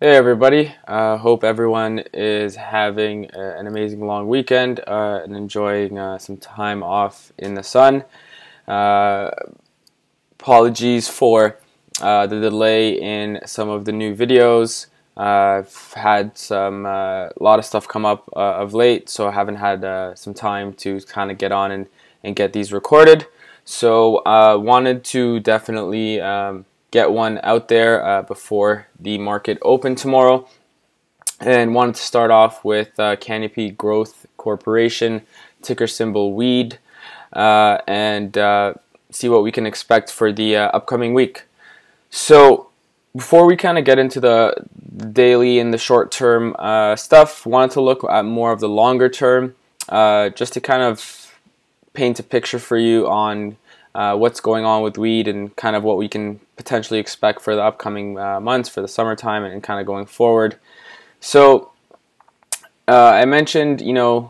Hey everybody, hope everyone is having an amazing long weekend and enjoying some time off in the sun. Apologies for the delay in some of the new videos. I've had some lot of stuff come up of late, so I haven't had some time to kind of get on and get these recorded. So wanted to definitely get one out there before the market opened tomorrow, and wanted to start off with Canopy Growth Corporation, ticker symbol WEED, and see what we can expect for the upcoming week. So before we kind of get into the daily and the short-term stuff, wanted to look at more of the longer term, just to kind of paint a picture for you on what's going on with weed and kind of what we can potentially expect for the upcoming months, for the summertime, and kind of going forward. So I mentioned,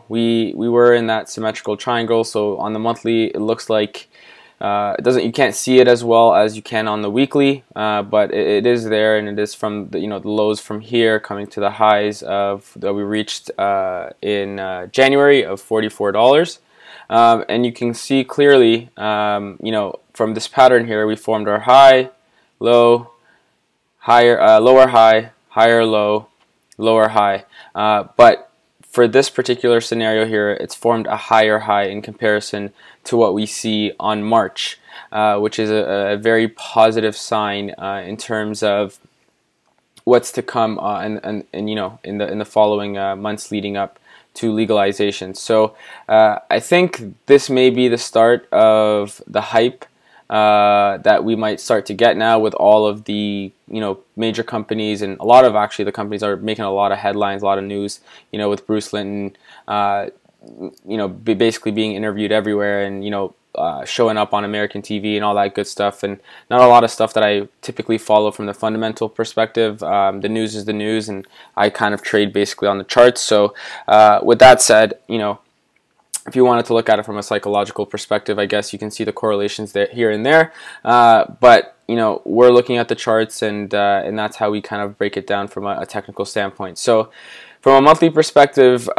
we were in that symmetrical triangle. So on the monthly, it looks like you can't see it as well as you can on the weekly, but it is there, and it is from the the lows from here coming to the highs that we reached in January of $44. And you can see clearly, from this pattern here, we formed our high, low, higher, lower high, higher low, lower high. But for this particular scenario here, it's formed a higher high in comparison to what we see on March, which is a very positive sign in terms of what's to come and in the following months leading up to legalization. So I think this may be the start of the hype that we might start to get now, with all of the major companies, and a lot of actually the companies are making a lot of headlines, a lot of news, with Bruce Linton basically being interviewed everywhere, and showing up on American TV and all that good stuff, and not a lot of stuff that I typically follow from the fundamental perspective. The news is the news, and I kind of trade basically on the charts. So with that said, if you wanted to look at it from a psychological perspective, I guess you can see the correlations there, here and there. But we're looking at the charts, and that's how we kind of break it down from a technical standpoint. So from a monthly perspective,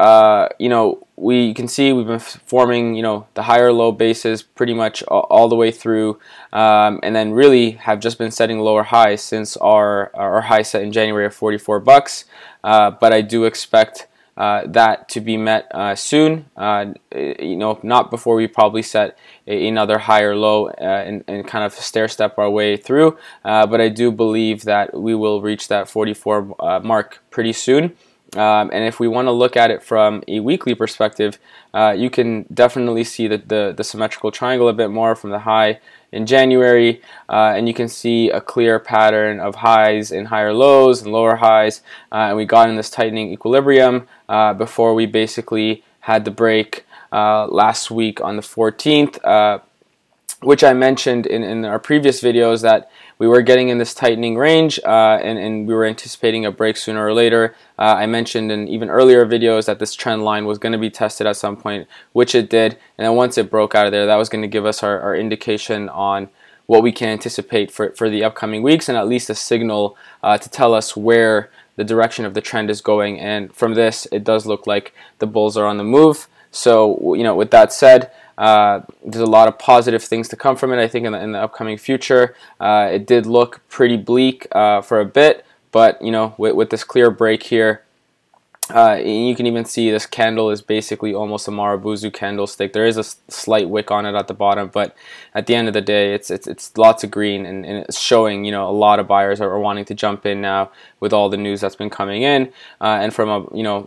we can see we've been forming, the higher low bases pretty much all the way through, and then really have just been setting lower highs since our high set in January of $44. But I do expect that to be met soon, not before we probably set another higher low and kind of stair step our way through, but I do believe that we will reach that 44 mark pretty soon. And if we want to look at it from a weekly perspective, you can definitely see the symmetrical triangle a bit more from the high in January, and you can see a clear pattern of highs and higher lows and lower highs, and we got in this tightening equilibrium before we basically had the break last week on the 14th, which I mentioned in our previous videos, that we were getting in this tightening range, and we were anticipating a break sooner or later. I mentioned in even earlier videos that this trend line was going to be tested at some point, which it did, and then once it broke out of there, that was going to give us our indication on what we can anticipate for the upcoming weeks, and at least a signal to tell us where the direction of the trend is going. And from this, it does look like the bulls are on the move. So with that said, there's a lot of positive things to come from it, I think, in the upcoming future. It did look pretty bleak for a bit, but with this clear break here, you can even see this candle is basically almost a Marabuzu candlestick. There is a slight wick on it at the bottom, but at the end of the day, it's lots of green, and it's showing a lot of buyers are wanting to jump in now with all the news that's been coming in. And from a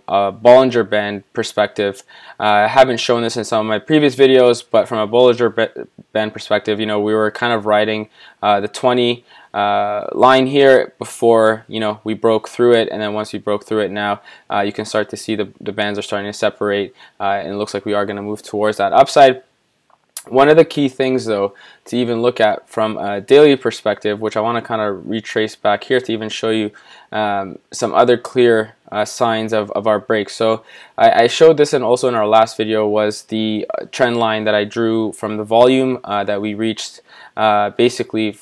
a Bollinger Band perspective, I haven't shown this in some of my previous videos, but from a Bollinger Band perspective, we were kind of riding the 20 line here before we broke through it, and then once we broke through it, now you can start to see the bands are starting to separate, and it looks like we are going to move towards that upside. One of the key things, though, to even look at from a daily perspective, which I want to kind of retrace back here to even show you some other clear signs of our break. So I showed this, and also in our last video, was the trend line that I drew from the volume that we reached basically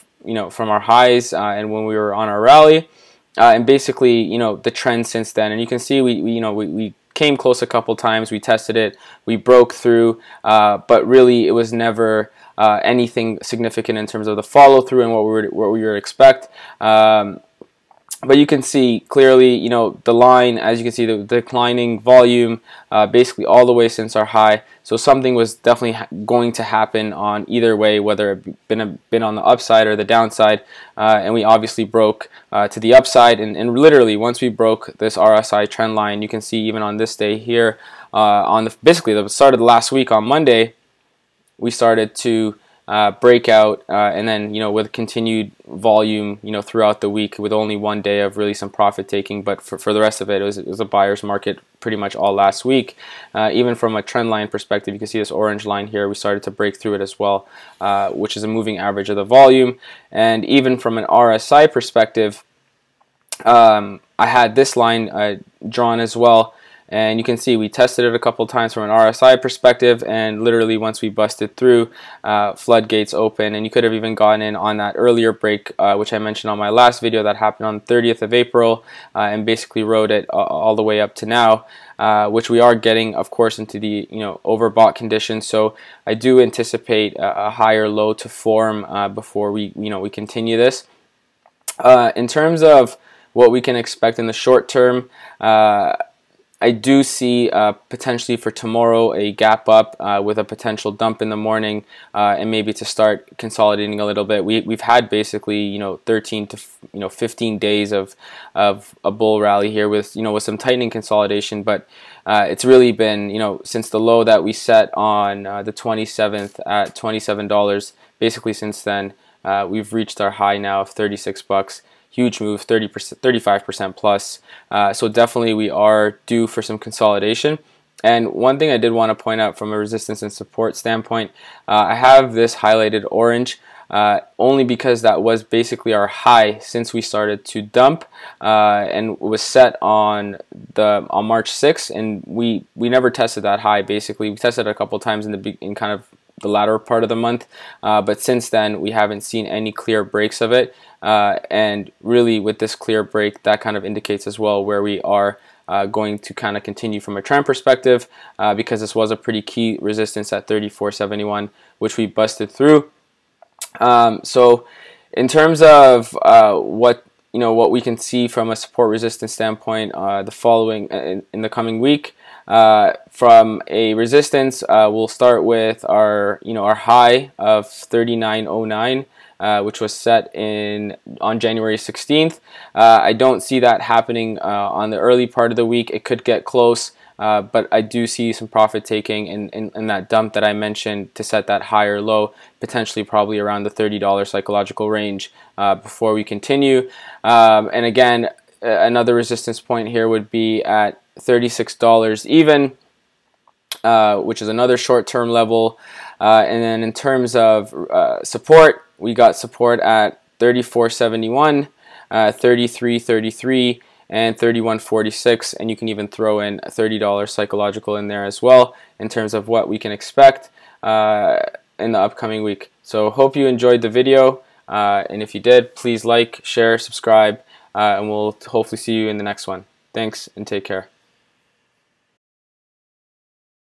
from our highs and when we were on our rally. and basically, you know, the trend since then. And you can see we came close a couple times. We tested it. We broke through, but really it was never anything significant in terms of the follow through and what we would expect. But you can see clearly, you know, the line, as you can see, the declining volume basically all the way since our high. So something was definitely going to happen on either way, whether it been on the upside or the downside. And we obviously broke to the upside. And literally, once we broke this RSI trend line, you can see even on this day here, on basically the start of the last week on Monday, we started to breakout, and then, you know, with continued volume, you know, throughout the week, with only one day of really some profit taking. But for the rest of it, it was a buyer's market pretty much all last week. Even from a trend line perspective, you can see this orange line here. We started to break through it as well, which is a moving average of the volume. And even from an RSI perspective, I had this line drawn as well. And you can see we tested it a couple times from an RSI perspective, and literally once we busted through, floodgates open. And you could have even gone in on that earlier break, which I mentioned on my last video, that happened on the 30th of April, and basically rode it all the way up to now, which we are getting, of course, into the, you know, overbought conditions. So I do anticipate a higher low to form before we continue this. In terms of what we can expect in the short term, I do see potentially for tomorrow a gap up with a potential dump in the morning, and maybe to start consolidating a little bit. We've had basically, you know, 13 to 15 days of a bull rally here with, you know, with some tightening consolidation, but it's really been, you know, since the low that we set on the 27th at $27. Basically since then, we've reached our high now of 36 bucks. Huge move, 30%, 35% plus. So definitely we are due for some consolidation. And one thing I did want to point out from a resistance and support standpoint, I have this highlighted orange only because that was basically our high since we started to dump, and was set on March 6th, and we never tested that high. Basically, we tested it a couple times in kind of the latter part of the month, but since then we haven't seen any clear breaks of it. And really, with this clear break, that kind of indicates as well where we are going to kind of continue from a trend perspective, because this was a pretty key resistance at 34.71, which we busted through. So in terms of what we can see from a support resistance standpoint, the following in the coming week, from a resistance, we'll start with our high of 39.09. Which was set on January 16th. I don't see that happening on the early part of the week. It could get close, but I do see some profit taking in that dump that I mentioned to set that higher low, potentially probably around the $30 psychological range before we continue. And again, another resistance point here would be at $36 even, which is another short-term level. And then in terms of support, we got support at 34.71, 33.33, and 31.46, and you can even throw in $30 psychological in there as well in terms of what we can expect in the upcoming week. So hope you enjoyed the video, and if you did, please like, share, subscribe, and we'll hopefully see you in the next one. Thanks, and take care.